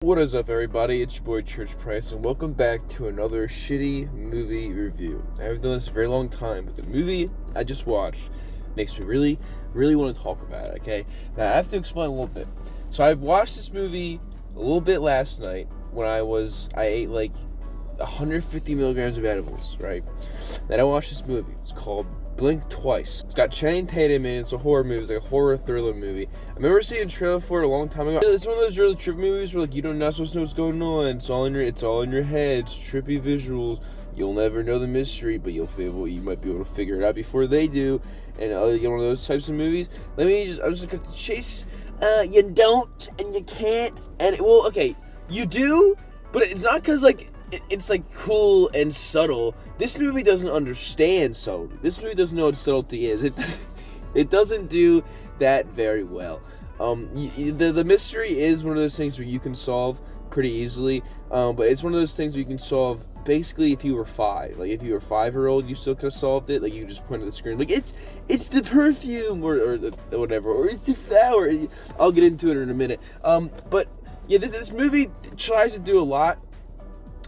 What is up, everybody? It's your boy Church Price, and welcome back to another shitty movie review. I haven't done this a very long time, but the movie I just watched makes me really, really want to talk about it, okay? Now, I have to explain a little bit. So, I watched this movie a little bit last night when I ate like 150 milligrams of edibles, right? Then I watched this movie. It's called Blink Twice. It's got Channing Tatum in it. It's a horror movie. It's like a horror thriller movie. I remember seeing a trailer for it a long time ago. It's one of those really trip movies where like you're not supposed to know what's going on. It's all in your head. It's trippy visuals. You'll never know the mystery, but you might be able to figure it out before they do. And one of those types of movies. I'm just gonna chase. You don't and you can't. Okay, you do, but it's not because like. It's like cool and subtle. This movie doesn't understand subtlety. This movie doesn't know what subtlety is. It doesn't do that very well. The mystery is one of those things where you can solve pretty easily. But it's one of those things where you can solve basically if you were 5. Like if you were a 5-year-old, you still could have solved it. Like you just point at the screen, like it's the perfume or whatever, or it's the flower. I'll get into it in a minute. But yeah, this movie tries to do a lot.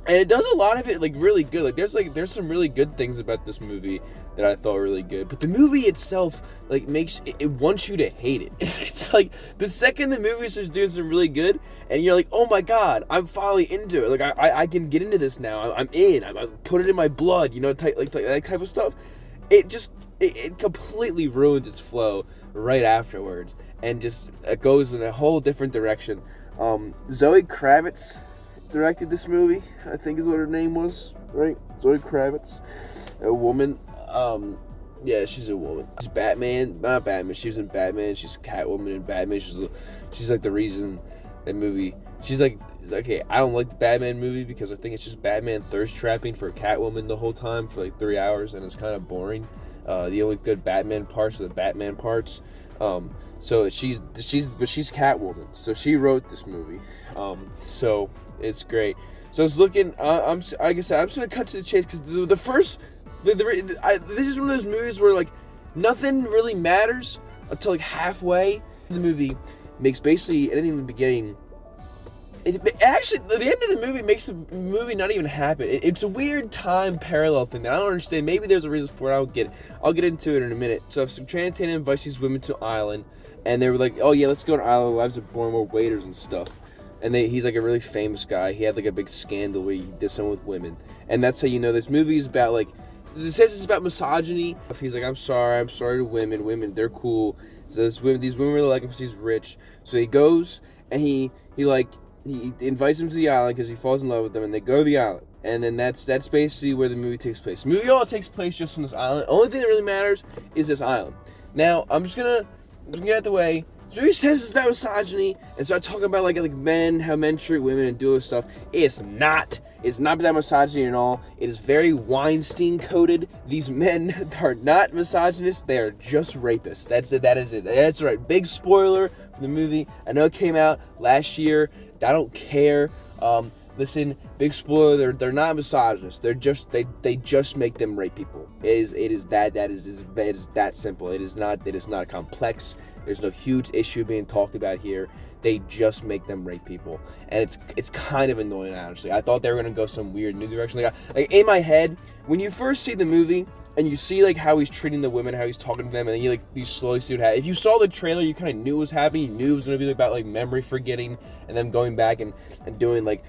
And it does a lot of it like really good. There's some really good things about this movie that I thought were really good. But the movie itself like makes it wants you to hate it. It's like the second the movie starts doing some really good, and you're like, oh my god, I'm finally into it. Like I can get into this now. I'm in. I put it in my blood. You know, like that type of stuff. It completely ruins its flow right afterwards, and just it goes in a whole different direction. Zoe Kravitz directed this movie, I think is what her name was, right? Zoe Kravitz, a woman. Yeah, she's a woman. She's Batman, not Batman. She was in Batman. She's Catwoman in Batman. She's like the reason that movie. She's like, okay, I don't like the Batman movie because I think it's just Batman thirst trapping for Catwoman the whole time for like 3 hours, and it's kind of boring. The only good Batman parts are the Batman parts. So she's Catwoman. So she wrote this movie. So it's great. So I was looking. Like I said, I'm just gonna cut to the chase because this is one of those movies where like nothing really matters until like halfway. The movie makes basically anything in the beginning. Actually, the end of the movie makes the movie not even happen. It's a weird time parallel thing that I don't understand. Maybe there's a reason for it. I'll get into it in a minute. So Channing Tatum invites these women to an island, and they were like, "Oh yeah, let's go to an island. Lives of more waiters and stuff." And he's like a really famous guy. He had like a big scandal where he did something with women, and that's how you know this movie is about like. It says it's about misogyny. He's like, I'm sorry to women. Women, they're cool. So these women really like him because he's rich. So he goes and he invites them to the island because he falls in love with them, and they go to the island. And then that's basically where the movie takes place. The movie all takes place just on this island. The only thing that really matters is this island. Now, I'm just gonna get out of the way. This movie says it's about misogyny and start talking about like men, how men treat women and do all this stuff. It's not about misogyny at all. It is very Weinstein coded. These men are not misogynists. They are just rapists. That is it. That's right. Big spoiler for the movie. I know it came out last year. I don't care. Listen, big spoiler. They're not misogynists. They just make them rape people. It is that simple. It is not complex. There's no huge issue being talked about here. They just make them rape people, and it's kind of annoying, honestly. I thought they were gonna go some weird new direction. Like in my head, when you first see the movie and you see like how he's treating the women, how he's talking to them, and then you slowly see what happens. If you saw the trailer, you kind of knew what was happening. You knew it was gonna be about like memory forgetting and them going back and doing like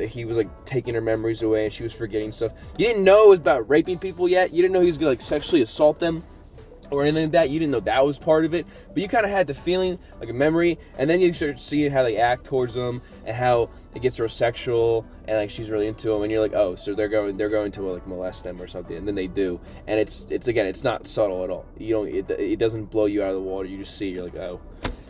he was like taking her memories away and she was forgetting stuff. You didn't know it was about raping people yet. You didn't know he was gonna like sexually assault them or anything like that. You didn't know that was part of it, but you kind of had the feeling, like a memory, and then you start seeing how they act towards them and how it gets her sexual and like she's really into them, and you're like, oh, so they're going to like molest them or something, and then they do, and it's not subtle at all. It doesn't blow you out of the water. You just see, you're like, oh,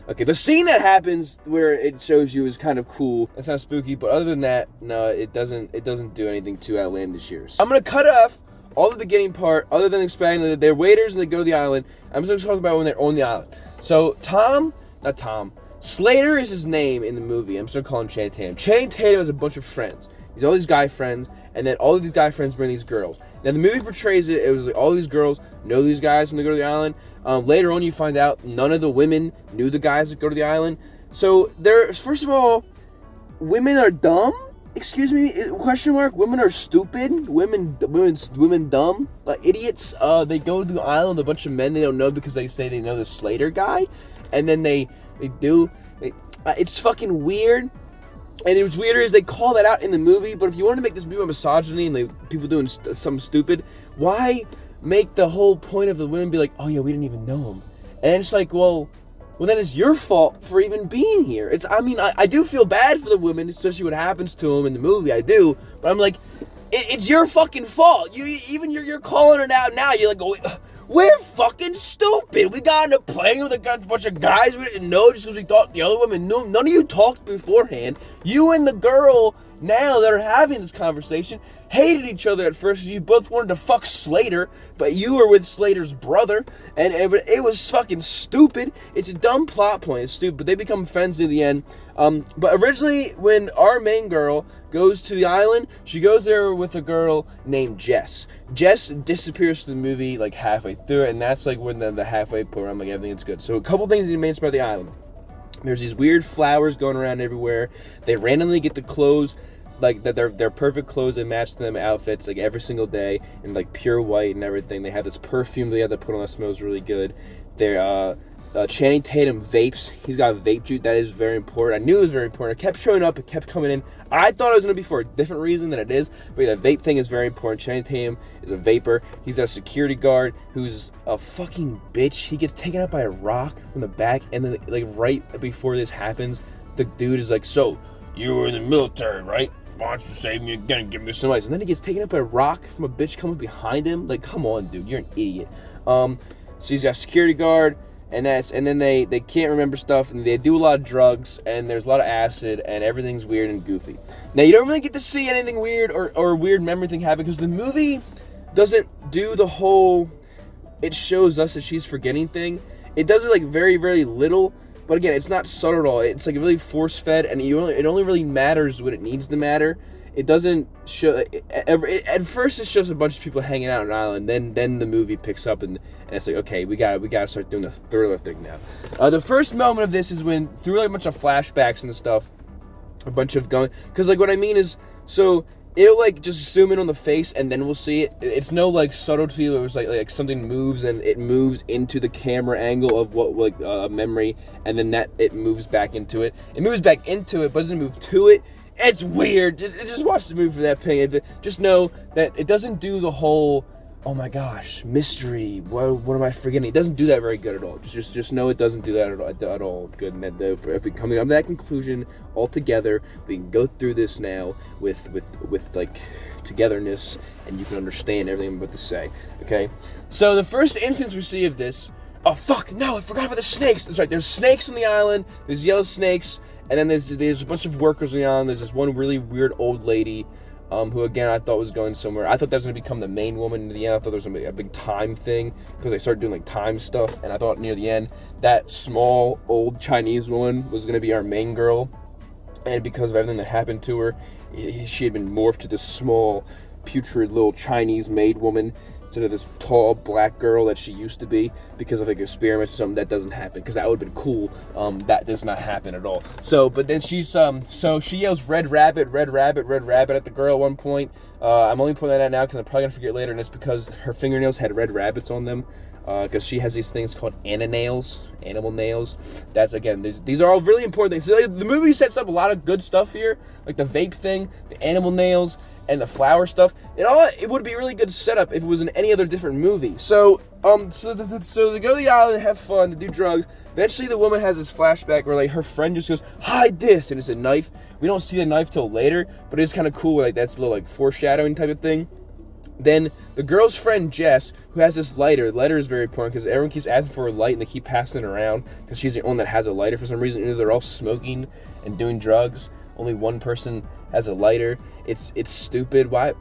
okay. The scene that happens where it shows you is kind of cool. It's not spooky, but other than that, no, it doesn't do anything too outlandish here. So I'm gonna cut off all the beginning part, other than explaining that they're waiters and they go to the island. I'm just going to talk about when they're on the island. So Slater is his name in the movie. I'm just going to call him Channing Tatum. Channing Tatum has a bunch of friends. He's all these guy friends, and then all of these guy friends bring these girls. Now the movie portrays it was like all these girls know these guys when they go to the island. Later on you find out none of the women knew the guys that go to the island. So first of all, women are dumb? Excuse me? Question mark. Women are stupid. Women dumb. Like idiots. They go to the island with a bunch of men they don't know because they say they know the Slater guy, and then they do. It's fucking weird. And it was weirder is they call that out in the movie. But if you want to make this movie about misogyny and people doing something stupid, why make the whole point of the women be like, oh yeah, we didn't even know him? And it's like, well, then it's your fault for even being here. I do feel bad for the women, especially what happens to them in the movie. I do, but I'm like, it's your fucking fault. You're calling it out now. You're like, oh, we're fucking stupid. We got into playing with a bunch of guys we didn't know just because we thought the other women knew. None of you talked beforehand. You and the girl now that are having this conversation hated each other at first. You both wanted to fuck Slater, but you were with Slater's brother, and it was fucking stupid. It's a dumb plot point. It's stupid, but they become friends near the end. But originally, when our main girl goes to the island, she goes there with a girl named Jess. Jess disappears from the movie like halfway through it, and that's like when the halfway point where I'm like, everything is good. So a couple things that made about the island. There's these weird flowers going around everywhere. They randomly get the clothes, like that they're perfect clothes that match them outfits like every single day in like pure white and everything. They have this perfume they have to put on that smells really good. They're Channing Tatum vapes. He's got a vape juice. That is very important. I knew it was very important. It kept showing up. It kept coming in. I thought it was going to be for a different reason than it is. But yeah, the vape thing is very important. Channing Tatum is a vapor. He's got a security guard who's a fucking bitch. He gets taken out by a rock from the back. And then like right before this happens, the dude is like, so you were in the military, right? Why don't you save me again and give me some ice? And then he gets taken up by a rock from a bitch coming behind him. Like, come on, dude. You're an idiot. So he's got a security guard. And then they can't remember stuff, and they do a lot of drugs, and there's a lot of acid, and everything's weird and goofy. Now, you don't really get to see anything weird or weird memory thing happen, because the movie doesn't do the whole, it shows us that she's forgetting thing. It does it, like, very, very little, but again, it's not subtle at all. It's, like, really force-fed, and it only really matters when it needs to matter. It doesn't show. At first, it shows a bunch of people hanging out on an island. Then the movie picks up, and it's like, okay, we gotta start doing the thriller thing now. The first moment of this is when through like a bunch of flashbacks and stuff, a bunch of going. Because like what I mean is, so it'll like just zoom in on the face, and then we'll see it. It's no like subtlety. It was like something moves, and it moves into the camera angle of what like a memory, and then that it moves back into it. It moves back into it, but doesn't move to it. It's weird. Just watch the movie for that thing. Just know that it doesn't do the whole, oh my gosh, mystery. What am I forgetting? It doesn't do that very good at all. Just know it doesn't do that at all good. And that if we coming up to that conclusion all together, we can go through this now with like togetherness, and you can understand everything I'm about to say. Okay. So the first instance we see of this. Oh fuck! No, I forgot about the snakes. That's right. There's snakes on the island. There's yellow snakes. And then there's a bunch of workers on the island. There's this one really weird old lady, who again I thought was going somewhere. I thought that was going to become the main woman in the end. I thought there was going to be a big time thing because they started doing like time stuff. And I thought near the end that small old Chinese woman was going to be our main girl. And because of everything that happened to her, she had been morphed to this small, putrid little Chinese maid woman instead of this tall black girl that she used to be because of like experiments or something. That doesn't happen because that would have been cool. That does not happen at all. So, but then she's so she yells red rabbit, red rabbit, red rabbit at the girl at one point. I'm only pointing that out now because I'm probably gonna forget later, and it's because her fingernails had red rabbits on them. Because she has these things called animal nails. That's, again, these are all really important things. So, the movie sets up a lot of good stuff here, like the vape thing, the animal nails, and the flower stuff. It would be a really good setup if it was in any other different movie. So so they go to the island, have fun, to do drugs. Eventually, the woman has this flashback where like her friend just goes, "Hide this," and it's a knife. We don't see the knife till later, but it's kind of cool. Like that's a little like foreshadowing type of thing. Then the girl's friend Jess, who has this lighter. The lighter is very important because everyone keeps asking for a light and they keep passing it around because she's the only one that has a lighter for some reason. Either they're all smoking and doing drugs. Only one person has a lighter. It's stupid. Why?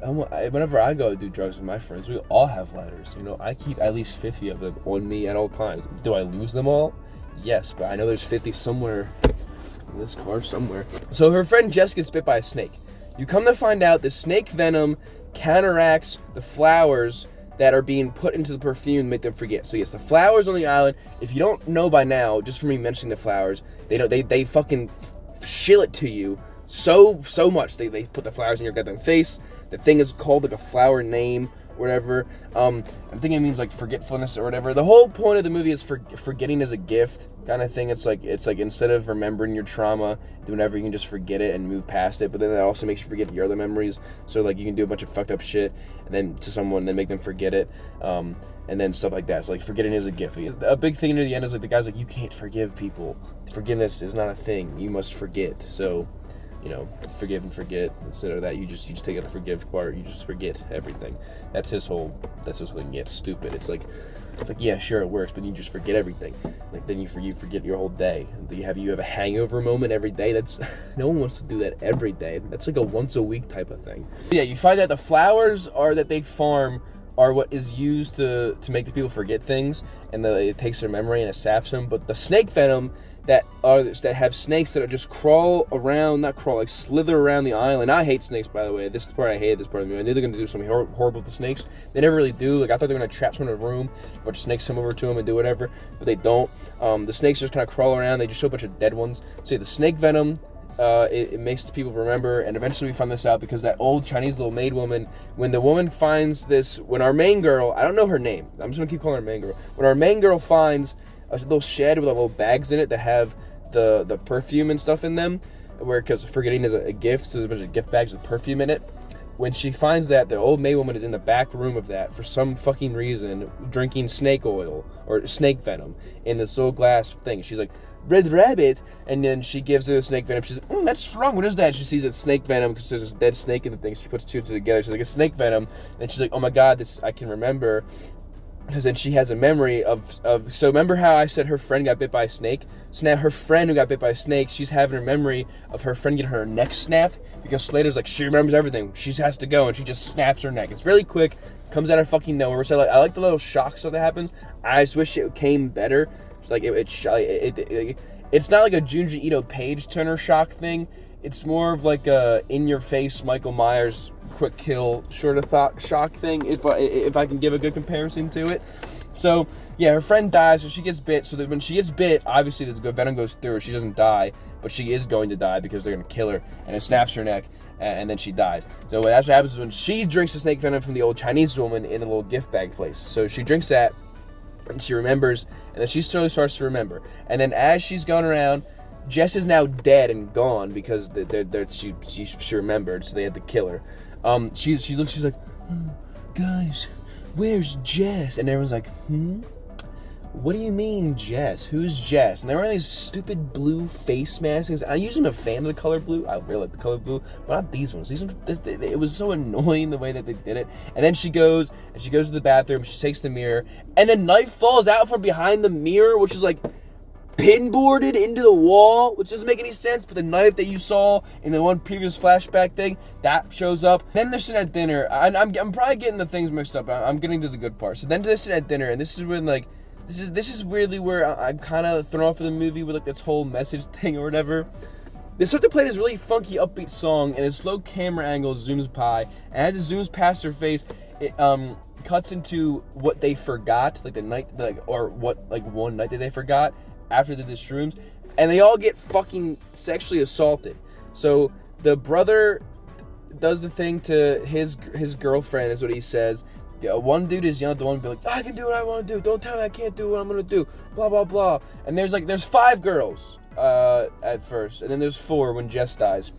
Whenever I go do drugs with my friends, we all have lighters. You know, I keep at least 50 of them on me at all times. Do I lose them all? Yes, but I know there's 50 somewhere in this car somewhere. So her friend Jess gets bit by a snake. You come to find out the snake venom counteracts the flowers that are being put into the perfume to make them forget. So yes, the flowers on the island, if you don't know by now, just from me mentioning the flowers, they fucking shill it to you so much. They put the flowers in your goddamn face. The thing is called like a flower name, whatever. I think it means like forgetfulness or whatever. The whole point of the movie is forgetting as a gift kind of thing. It's like instead of remembering your trauma, do whatever, you can just forget it and move past it. But then that also makes you forget your other memories. So like you can do a bunch of fucked up shit and then to someone, then make them forget it. And then stuff like that. So like forgetting is a gift. A big thing near the end is like the guy's like, you can't forgive people. Forgiveness is not a thing. You must forget. So, you know, forgive and forget. Instead of that, you just take out the forgive part. You just forget everything. That's his whole thing. Yeah, it's stupid. It's like yeah, sure it works, but you just forget everything. Like then you forget your whole day. You have a hangover moment every day. That's no one wants to do that every day. That's like a once a week type of thing. Yeah, you find that the flowers that they farm are what is used to make the people forget things, and it takes their memory and it saps them. But the snake venom that have snakes that just slither around the island. I hate snakes, by the way. This is the part I hated. This part of the movie. I knew they were gonna do something horrible with the snakes. They never really do. Like I thought they were gonna trap someone in a room, a bunch of snakes come over to them and do whatever, but they don't. The snakes just kind of crawl around. They just show a bunch of dead ones. So yeah, the snake venom. It makes the people remember, and eventually we find this out because that old Chinese little maid woman, when the woman finds this, when our main girl, I don't know her name, I'm just gonna keep calling her main girl, when our main girl finds a little shed with little bags in it that have the perfume and stuff in them, because forgetting is a gift, so there's a bunch of gift bags with perfume in it. When she finds that, the old maid woman is in the back room of that for some fucking reason, drinking snake oil or snake venom in this little glass thing. She's like, Red Rabbit, and then she gives her the snake venom. She's like, that's strong. What is that? She sees it's snake venom because there's this dead snake in the thing. She puts two together. She's like, it's snake venom. And she's like, oh my god, this I can remember. Because then she has a memory of so remember how I said her friend got bit by a snake? So now her friend who got bit by a snake, she's having a memory of her friend getting her neck snapped because Slater's like, she remembers everything. She has to go, and she just snaps her neck. It's really quick, comes out of fucking nowhere. So I like the little shock stuff that happens. I just wish it came better. Like it's not like a Junji Ito page turner shock thing. It's more of like a in-your-face Michael Myers quick kill sort of shock thing. If I can give a good comparison to it. So yeah, her friend dies, so she gets bit. So that when she gets bit, obviously the venom goes through her. She doesn't die, but she is going to die because they're gonna kill her, and it snaps her neck, and then she dies. So that's what happens when she drinks the snake venom from the old Chinese woman in a little gift bag place. So she drinks that. And she remembers, and then she slowly starts to remember. And then as she's going around, Jess is now dead and gone because she remembered, so they had to kill her. She's like, guys, where's Jess? And everyone's like, what do you mean Jess? Who's Jess? And they're wearing these stupid blue face masks. I usually am a fan of the color blue. I really like the color blue, but not these ones. These ones, it was so annoying the way that they did it. And then she goes to the bathroom. She takes the mirror, and the knife falls out from behind the mirror, which is like pinboarded into the wall, which doesn't make any sense. But the knife that you saw in the one previous flashback thing, that shows up. Then they're sitting at dinner. I'm probably getting the things mixed up. I'm getting to the good part. So then they're sitting at dinner, and this is when like. This is weirdly where I'm kind of thrown off of the movie with like this whole message thing or whatever. They start to play this really funky upbeat song, and a slow camera angle zooms by, and as it zooms past her face, it cuts into what they forgot, like the night, one night that they forgot after the shrooms, and they all get fucking sexually assaulted. So the brother does the thing to his girlfriend, is what he says. Yeah, one dude is yelling at the one, be like, I can do what I want to do. Don't tell me I can't do what I'm gonna do. Blah blah blah. And there's 5 girls at first, and then there's 4 when Jess dies,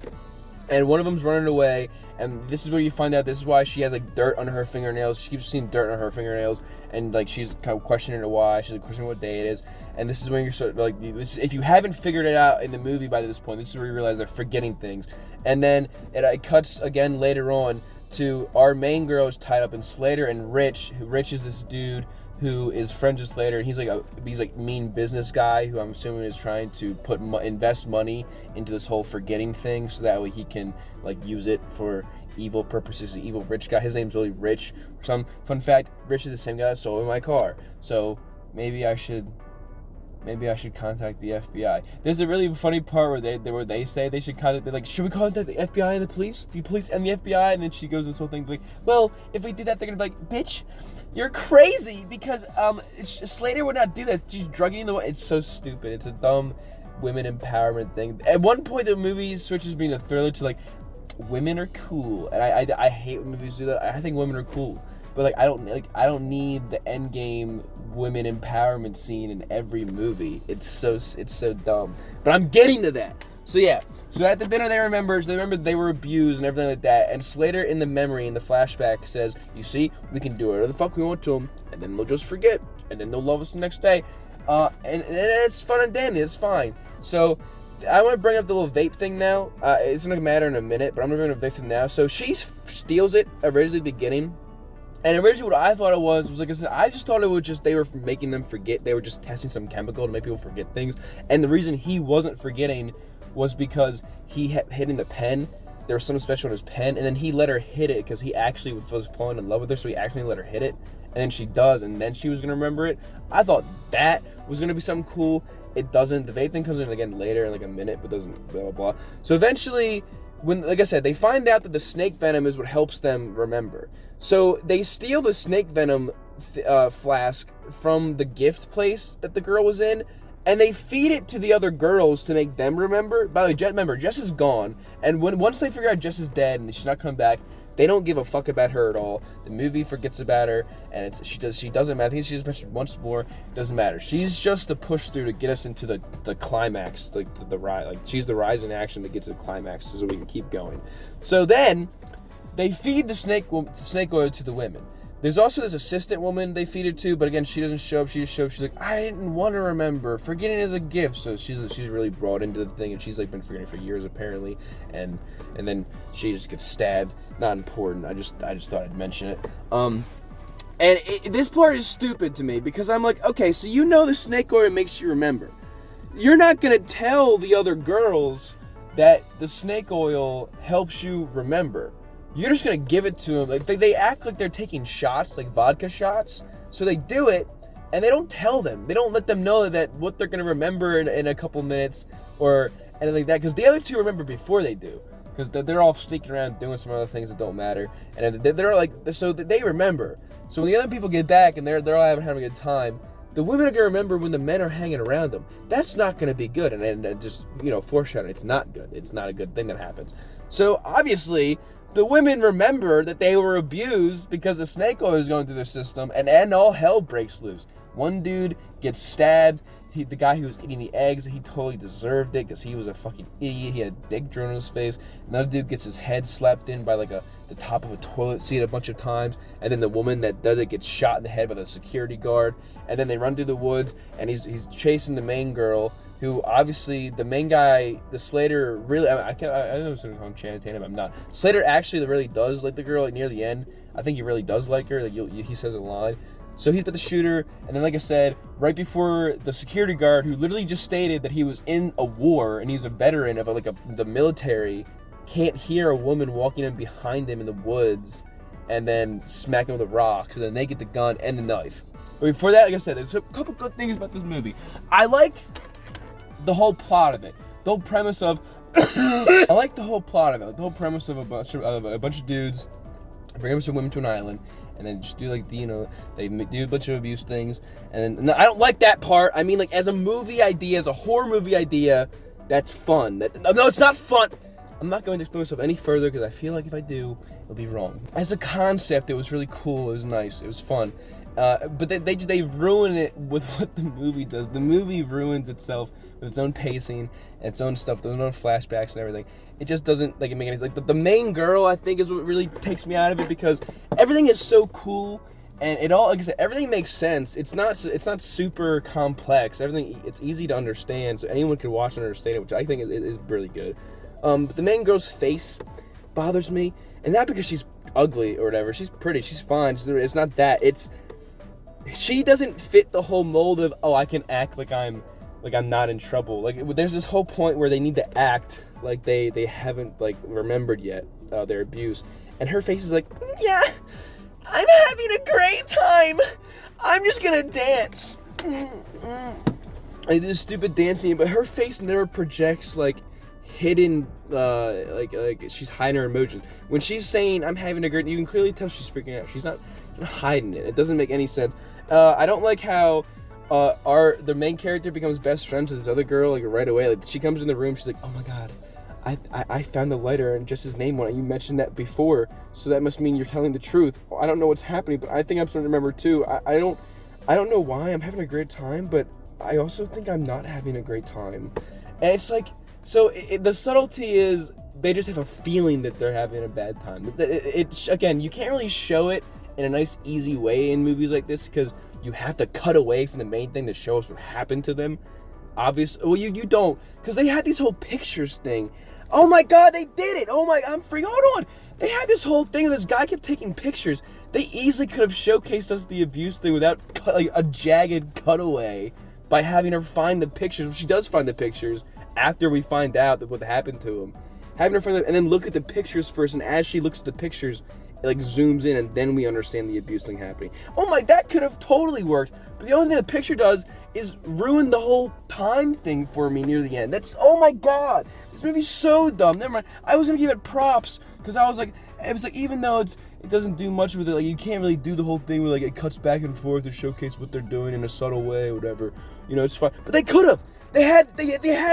and one of them's running away. And this is where you find out this is why she has like dirt under her fingernails. She keeps seeing dirt on her fingernails, and like she's kind of questioning why. She's like questioning what day it is. And this is when you're sort of like, if you haven't figured it out in the movie by this point, this is where you realize they're forgetting things. And then it cuts again later on to our main girl is tied up in Slater and Rich. Rich is this dude who is friends with Slater, and he's like mean business guy who I'm assuming is trying to invest money into this whole forgetting thing, so that way he can like use it for evil purposes. The evil rich guy. His name's really Rich. Some fun fact: Rich is the same guy that stole my car. So maybe I should contact the FBI. There's a really funny part where they say they should contact. They're like, should we contact the FBI and the police and the FBI? And then she goes this whole thing like, well, if we do that, they're gonna be like, bitch, you're crazy because Slater would not do that. She's drugging the. It's so stupid. It's a dumb women empowerment thing. At one point, the movie switches being a thriller to like, women are cool, and I hate when movies do that. I think women are cool, but like I don't need the end game women empowerment scene in every movie. It's so dumb. But I'm getting to that. So yeah, so at the dinner they remembered they were abused and everything like that. And Slater in the memory, in the flashback, says, you see, we can do whatever the fuck we want to them, and then they'll just forget, and then they'll love us the next day. And it's fun and dandy, it's fine. So I want to bring up the little vape thing now. It's not going to matter in a minute, but I'm going to bring up the vape thing now. So she steals it originally at the beginning. And originally what I thought it was like I said, I just thought it was just they were making them forget. They were just testing some chemical to make people forget things. And the reason he wasn't forgetting was because he had hidden the pen. There was something special in his pen, and then he let her hit it because he actually was falling in love with her, so he actually let her hit it. And then she does, and then she was going to remember it. I thought that was going to be something cool. It doesn't. The vape thing comes in again later in like a minute, but doesn't, blah, blah, blah. So eventually, when, like I said, they find out that the snake venom is what helps them remember. So they steal the snake venom flask from the gift place that the girl was in, and they feed it to the other girls to make them remember. By the way, remember, Jess is gone, and once they figure out Jess is dead and she's not coming back, they don't give a fuck about her at all. The movie forgets about her, and she doesn't matter. I think she just mentioned once more. It doesn't matter. She's just the push through to get us into the climax, like the rise. Like she's the rise in action to get to the climax, so we can keep going. So then they feed the snake oil to the women. There's also this assistant woman they feed it to, but again, she doesn't show up. She just shows up. She's like, I didn't want to remember. Forgetting is a gift. So she's really brought into the thing, and she's like been forgetting for years apparently, and then she just gets stabbed. Not important. I just thought I'd mention it. This part is stupid to me because I'm like, okay, so you know the snake oil makes you remember. You're not gonna tell the other girls that the snake oil helps you remember. You're just gonna give it to them. Like they act like they're taking shots, like vodka shots. So they do it, and they don't tell them. They don't let them know that what they're gonna remember in a couple minutes or anything like that. Because the other two remember before they do. Because they're all sneaking around doing some other things that don't matter, and they're like, so they remember. So when the other people get back and they're all having a good time, the women are gonna remember when the men are hanging around them. That's not gonna be good, and just foreshadowing. It's not good. It's not a good thing that happens. So obviously, the women remember that they were abused because the snake oil is going through their system, and all hell breaks loose. One dude gets stabbed. The guy who was eating the eggs, he totally deserved it because he was a fucking idiot. He had a dick drilled in his face. Another dude gets his head slapped in by the top of a toilet seat a bunch of times. And then the woman that does it gets shot in the head by the security guard. And then they run through the woods, and he's chasing the main girl, who obviously the main guy, the Slater, really, I don't know if I'm Channing Tatum, I'm not. Slater actually really does like the girl near the end. I think he really does like her. He says a line. So he's with the shooter, and then like I said, right before the security guard, who literally just stated that he was in a war and he's a veteran of the military, can't hear a woman walking in behind him in the woods, and then smack him with a rock. So then they get the gun and the knife. But before that, like I said, there's a couple good things about this movie. I like the whole plot of it. The whole premise of I like the whole plot of it. The whole premise of a bunch of dudes bring a bunch of women to an island. And then just do they do a bunch of abuse things. And then, no, I don't like that part. I mean, like, as a movie idea, as a horror movie idea, that's fun. No, it's not fun. I'm not going to explain myself any further because I feel like if I do, it'll be wrong. As a concept, it was really cool. It was nice. It was fun. But they ruin it with what the movie does. The movie ruins itself with its own pacing and its own stuff, its own flashbacks and everything. It just doesn't make any sense. Like the main girl, I think, is what really takes me out of it because everything is so cool and it all, like I said, everything makes sense. It's not super complex. Everything, it's easy to understand, so anyone can watch and understand it, which I think is really good. But the main girl's face bothers me, and not because she's ugly or whatever. She's pretty. She's fine. It's not that. She doesn't fit the whole mold of, I can act like I'm not in trouble. Like there's this whole point where they need to act like they haven't remembered yet their abuse, and her face is like, yeah, I'm having a great time. I'm just gonna dance. I do stupid dancing, but her face never projects hidden like she's hiding her emotions. When she's saying I'm having a great, you can clearly tell she's freaking out. She's not hiding it. It doesn't make any sense. I don't like how the main character becomes best friends with this other girl like right away. Like she comes in the room, she's like, oh my god, I found the lighter and just his name on it. You mentioned that before, so that must mean you're telling the truth. I don't know what's happening, but I think I'm starting to remember too. I don't know why I'm having a great time, but I also think I'm not having a great time. And it's like, so the subtlety is they just have a feeling that they're having a bad time. Again, you can't really show it in a nice, easy way in movies like this because you have to cut away from the main thing to show us what happened to them. Obviously, well, you don't, because they had these whole pictures thing. Oh my god, they did it! Oh my, I'm free. Hold on. They had this whole thing. This guy kept taking pictures. They easily could have showcased us the abuse thing without like a jagged cutaway by having her find the pictures. She does find the pictures after we find out that what happened to him. Having her find them and then look at the pictures first, and as she looks at the pictures, it like zooms in, and then we understand the abuse thing happening. Oh my, that could have totally worked. But the only thing the picture does is ruin the whole time thing for me near the end. That's, oh my god, this movie's so dumb. Never mind. I was gonna give it props because I was like, it was like, even though it doesn't do much with it, like you can't really do the whole thing where like it cuts back and forth to showcase what they're doing in a subtle way or whatever. You know, it's fine. But they could have. They had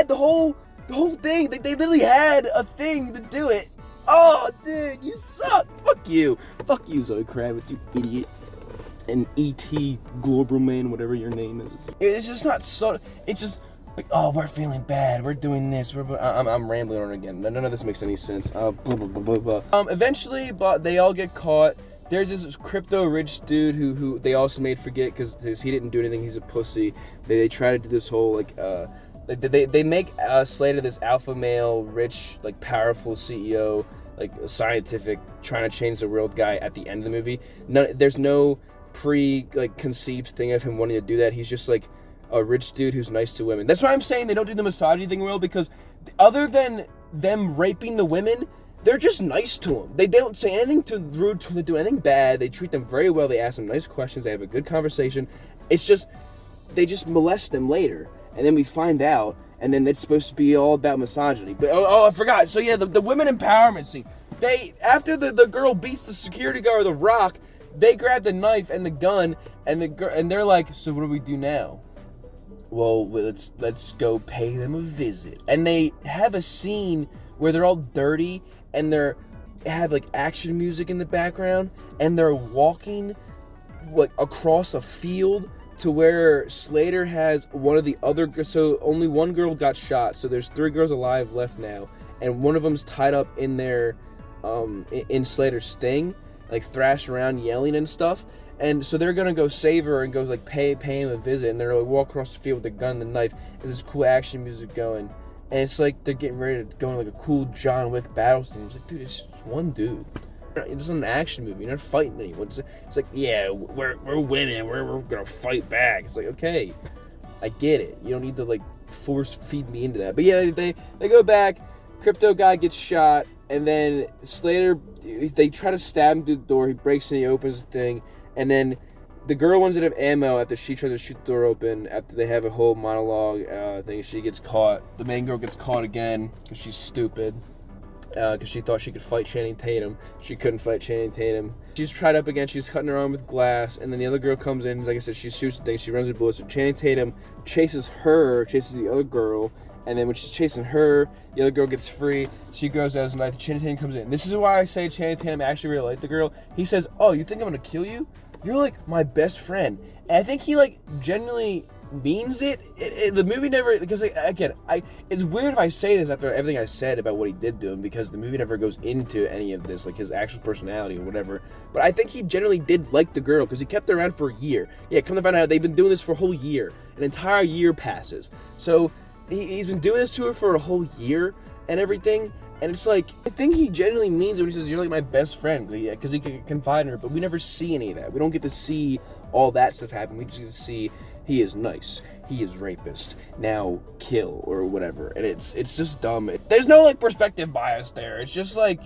the whole thing. They literally had a thing to do it. Oh, dude, you suck. Fuck you, Zoe Kravitz, you idiot. And E.T. Globerman, whatever your name is. It's just not so. It's just like, oh, we're feeling bad. We're doing this. I'm rambling on again. None of this makes any sense. Blah blah blah blah blah. Eventually, but they all get caught. There's this crypto rich dude who they also made forget because he didn't do anything. He's a pussy. They try to do this whole like They make Slater this alpha male, rich, like powerful CEO, like scientific, trying to change the world guy at the end of the movie. There's no conceived thing of him wanting to do that. He's just like a rich dude who's nice to women. That's why I'm saying they don't do the misogyny thing well, because other than them raping the women, they're just nice to them. They don't say anything too rude to them, do anything bad. They treat them very well. They ask them nice questions. They have a good conversation. It's just they just molest them later. And then we find out, and then it's supposed to be all about misogyny. But I forgot. So yeah, the women empowerment scene. After the girl beats the security guard with a rock, they grab the knife and the gun, and they're like, so what do we do now? Well, let's go pay them a visit. And they have a scene where they're all dirty, and they have like action music in the background, and they're walking like across a field to where Slater has one of the other, so only one girl got shot, so there's 3 girls alive left now, and one of them's tied up in their, in Slater's thing, like thrashing around, yelling and stuff, and so they're gonna go save her and go like pay him a visit, and they're like walk across the field with the gun and the knife, there's this cool action music going, and it's like they're getting ready to go in like a cool John Wick battle scene. It's like, dude, it's just one dude. It's an action movie. You're not fighting anyone. It's like, yeah, we're women. We're gonna fight back. It's like, okay, I get it. You don't need to like force feed me into that. But yeah, they go back. Crypto guy gets shot, and then Slater, they try to stab him through the door. He breaks in. He opens the thing, and then the girl runs out of ammo after she tries to shoot the door open. After they have a whole monologue thing, she gets caught. The main girl gets caught again because she's stupid. Because she thought she could fight Channing Tatum. She couldn't fight Channing Tatum. She's tried up again. She's cutting her arm with glass. And then the other girl comes in. Like I said, she shoots the thing. She runs the bullets. So Channing Tatum chases the other girl. And then when she's chasing her, the other girl gets free. She goes out as a knife. Channing Tatum comes in. This is why I say Channing Tatum actually really liked the girl. He says, oh, you think I'm going to kill you? You're like my best friend. And I think he like genuinely means it. The movie never, because again, it's weird if I say this after everything I said about what he did to him, because the movie never goes into any of this, like his actual personality or whatever, but I think he generally did like the girl, because he kept her around for a year. Yeah, come to find out, they've been doing this for a whole year. An entire year passes. So he's been doing this to her for a whole year and everything, and it's like, I think he genuinely means it when he says, you're like my best friend, because he can confide in her, but we never see any of that. We don't get to see all that stuff happen. We just get to see he is nice, he is rapist, now kill, or whatever. And it's just dumb. There's no like perspective bias there. It's just like,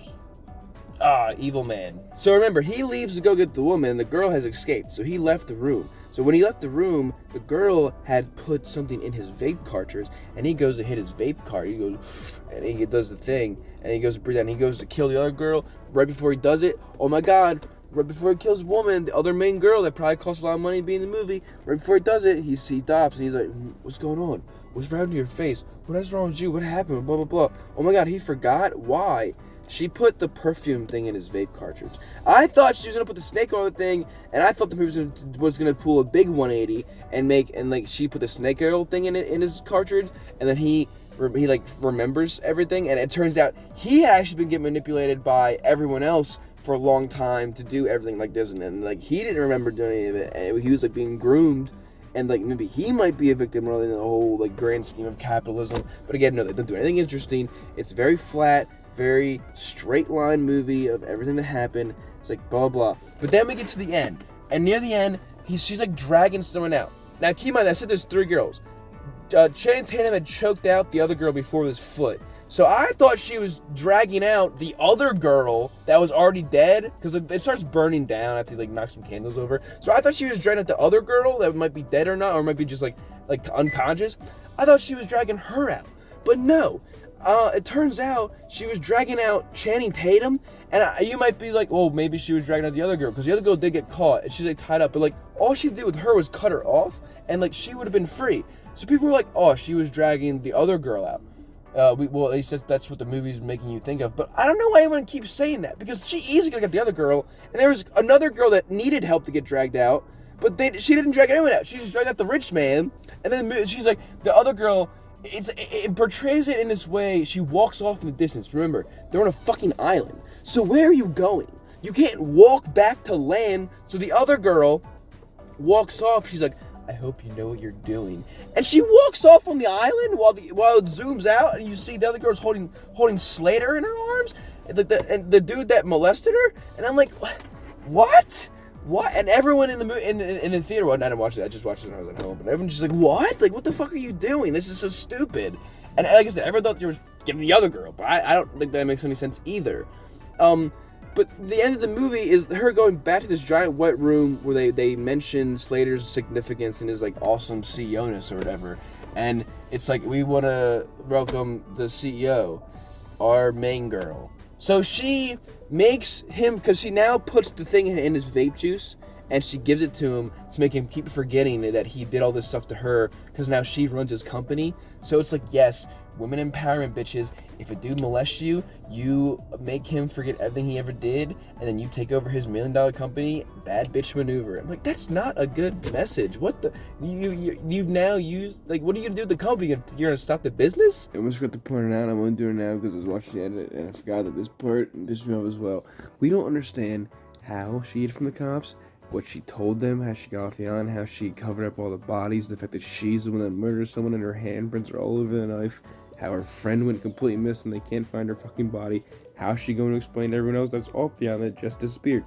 evil man. So remember, he leaves to go get the woman, and the girl has escaped, so he left the room. So when he left the room, the girl had put something in his vape cartridge, and he goes to hit his vape cart. He goes, and he does the thing, and he goes to breathe out, and he goes to kill the other girl. Right before he does it, oh my god, right before he kills a woman, the other main girl that probably costs a lot of money to be in the movie, right before he does it, he stops and he's like, what's going on? What's wrong with your face? What is wrong with you? What happened? Blah, blah, blah. Oh my god, he forgot? Why? She put the perfume thing in his vape cartridge. I thought she was gonna put the snake oil thing, and I thought the movie was gonna pull a big 180 and she put the snake oil thing in his cartridge, and then he remembers everything, and it turns out he had actually been getting manipulated by everyone else for a long time to do everything like this, and like he didn't remember doing any of it, and he was like being groomed, and like maybe he might be a victim rather than the whole like grand scheme of capitalism. But again, no, they don't do anything interesting. It's very flat, very straight line movie of everything that happened. It's like blah blah. But then we get to the end, and near the end, she's like dragging someone out. Now keep in mind, I said there's 3 girls. Channing Tatum had choked out the other girl before with his foot. So I thought she was dragging out the other girl that was already dead, because it starts burning down after they like knock some candles over. So I thought she was dragging out the other girl that might be dead or not, or might be just like unconscious. I thought she was dragging her out, but no. It turns out she was dragging out Channing Tatum, and you might be like, oh, maybe she was dragging out the other girl, because the other girl did get caught, and she's like tied up, but like all she did with her was cut her off, and like she would have been free. So people were like, oh, she was dragging the other girl out. Well, at least that's what the movie's making you think of. But I don't know why everyone keeps saying that, because she easily could have got the other girl, and there was another girl that needed help to get dragged out, but she didn't drag anyone out. She just dragged out the rich man, and then she's like, the other girl, it portrays it in this way. She walks off in the distance. Remember, they're on a fucking island. So where are you going? You can't walk back to land. So the other girl walks off. She's like, I hope you know what you're doing. And she walks off on the island while it zooms out, and you see the other girl's holding Slater in her arms, and the dude that molested her. And I'm like, what? What? And everyone in the movie, in the theater, well, I didn't watch it. I just watched it when I was at home. But everyone's just like, what? Like, what the fuck are you doing? This is so stupid. And like I said, everyone thought they were giving the other girl, but I don't think that makes any sense either. But the end of the movie is her going back to this giant wet room where they mention Slater's significance and his like awesome CEO-ness or whatever. And it's like, we want to welcome the CEO, our main girl. So she makes him, because she now puts the thing in his vape juice, and she gives it to him to make him keep forgetting that he did all this stuff to her, because now she runs his company. So it's like, yes, women empowerment, bitches. If a dude molests you, you make him forget everything he ever did, and then you take over his $1 million company. Bad bitch maneuver. I'm like, that's not a good message. What the? You've now used, like, what are you gonna do with the company? You're gonna stop the business? I almost forgot to point it out. I'm gonna do it now because I was watching the edit, and I forgot that this part pissed me off as well. We don't understand how she hid from the cops, what she told them, how she got off the island, how she covered up all the bodies, the fact that she's the one that murdered someone and her handprints are all over the knife, how her friend went completely missing, they can't find her fucking body, how's she going to explain to everyone else that's off the island that just disappeared?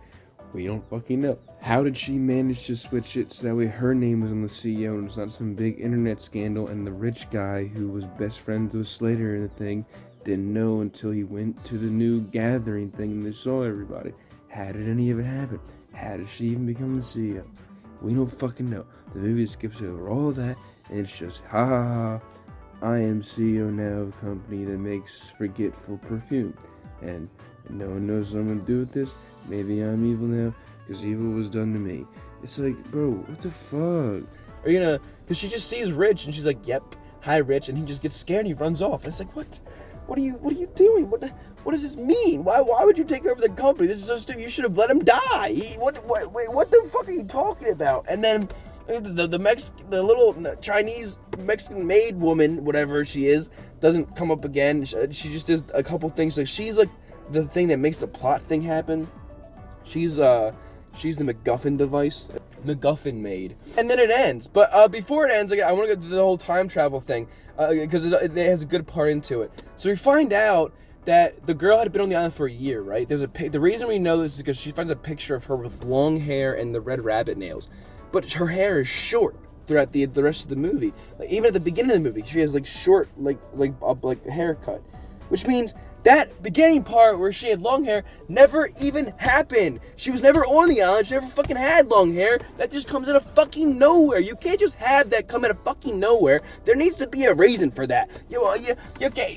We don't fucking know. How did she manage to switch it so that way her name was on the CEO and it's not some big internet scandal, and the rich guy who was best friends with Slater and the thing didn't know until he went to the new gathering thing and they saw everybody? How did any of it happen? How did she even become the CEO? We don't fucking know. The movie skips over all of that, and it's just, ha ha ha, I am CEO now of a company that makes forgetful perfume. And no one knows what I'm gonna do with this. Maybe I'm evil now, because evil was done to me. It's like, bro, what the fuck? Are you gonna, because she just sees Rich, and she's like, yep, hi Rich, and he just gets scared and he runs off. And it's like, what? What are you doing? What does this mean? Why would you take over the company? This is so stupid. You should have let him die. What the fuck are you talking about? And then the little Chinese Mexican maid woman, whatever she is, doesn't come up again. She just does a couple things. Like, she's like the thing that makes the plot thing happen. She's the MacGuffin device. MacGuffin maid. And then it ends. But before it ends, I want to go to the whole time travel thing, because it has a good part into it. So we find out that the girl had been on the island for a year, right? The reason we know this is because she finds a picture of her with long hair and the red rabbit nails. But her hair is short throughout the rest of the movie. Like, even at the beginning of the movie, she has like short, like haircut. Which means that beginning part where she had long hair never even happened. She was never on the island. She never fucking had long hair. That just comes out of fucking nowhere. You can't just have that come out of fucking nowhere. There needs to be a reason for that.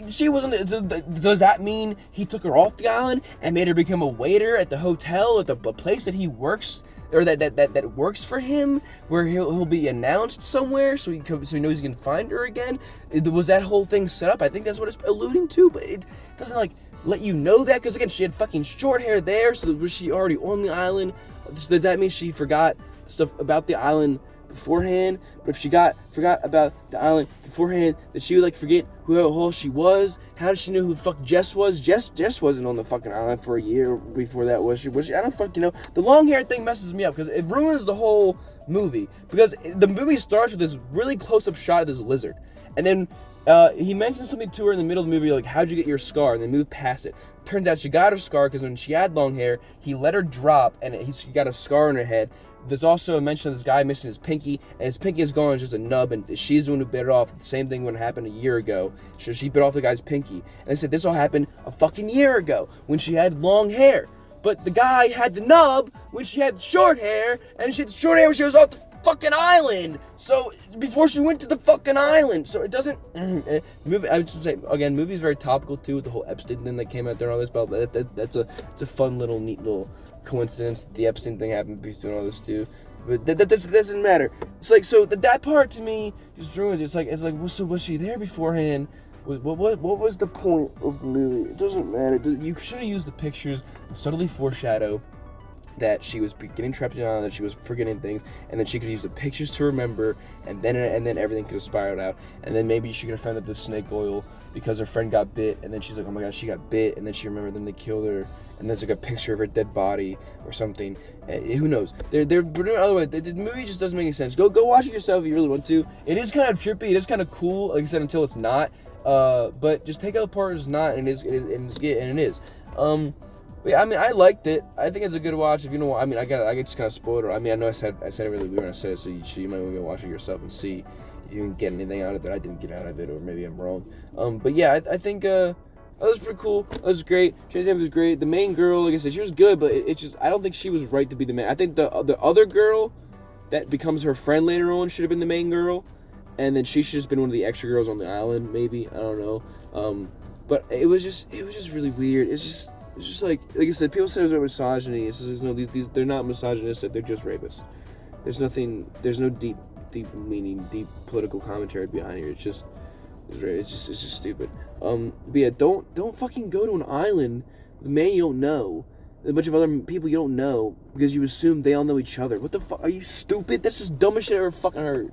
She wasn't. Does that mean he took her off the island and made her become a waiter at the hotel, at the place that he works? Or that works for him, where he'll be announced somewhere, so he knows he can find her again. Was that whole thing set up? I think that's what it's alluding to, but it doesn't like let you know that, because again, she had fucking short hair there. So was she already on the island? So does that mean she forgot stuff about the island beforehand? But if she forgot about the island beforehand, did she like forget who the hell she was? How did she know who the fuck Jess was? Jess wasn't on the fucking island for a year before that, was she? I don't fucking know. The long hair thing messes me up because it ruins the whole movie. Because the movie starts with this really close up shot of this lizard, and then he mentions something to her in the middle of the movie, like, how'd you get your scar? And they move past it. Turns out she got her scar because when she had long hair, he let her drop, and she got a scar on her head. There's also a mention of this guy missing his pinky, and his pinky is gone, it's just a nub, and she's the one who bit it off. The same thing when it happened a year ago. So she bit off the guy's pinky. And they said this all happened a fucking year ago when she had long hair. But the guy had the nub when she had short hair, and she had short hair when she was off the fucking island. So before she went to the fucking island. So it doesn't movie. I would just say again, movie's very topical too with the whole Epstein thing that came out there and all this. But it's a fun little neat little coincidence. The Epstein thing happened between all this too. But that doesn't matter. It's like, so that part to me just ruined. It's like well, so was she there beforehand? What was the point of the movie? It doesn't matter. You should have used the pictures to subtly foreshadow that she was getting trapped in the island, that she was forgetting things, and then she could use the pictures to remember, and then everything could have spiraled out, and then maybe she could have found out the snake oil because her friend got bit, and then she's like, oh my god, she got bit, and then she remembered, then they killed her, and there's like a picture of her dead body or something. Who knows? They're doing it other way. The movie just doesn't make any sense. Go watch it yourself if you really want to. It is kind of trippy. It is kind of cool, like I said, until it's not. But just take out the part it's not, and it is. Yeah, I mean, I liked it. I think it's a good watch. If you know, I mean, I just kind of spoiled it. I mean, I know I said it really weird when I said it, so you might want to go watch it yourself and see if you can get anything out of it that I didn't get out of it, or maybe I'm wrong. But yeah, I think that was pretty cool. That was great. Channing Tatum was great. The main girl, like I said, she was good, but it's just, I don't think she was right to be the main. I think the other girl that becomes her friend later on should have been the main girl, and then she should have just been one of the extra girls on the island, maybe. I don't know. But it was just really weird. It's just like I said, people say there's misogyny. It's just, no, these they're not misogynistic. They're just rapists. There's no deep meaning, deep political commentary behind here. It's just stupid. But yeah, don't fucking go to an island with a man you don't know, a bunch of other people you don't know, because you assume they all know each other. What the fuck? Are you stupid? That's just dumbest shit I ever fucking heard.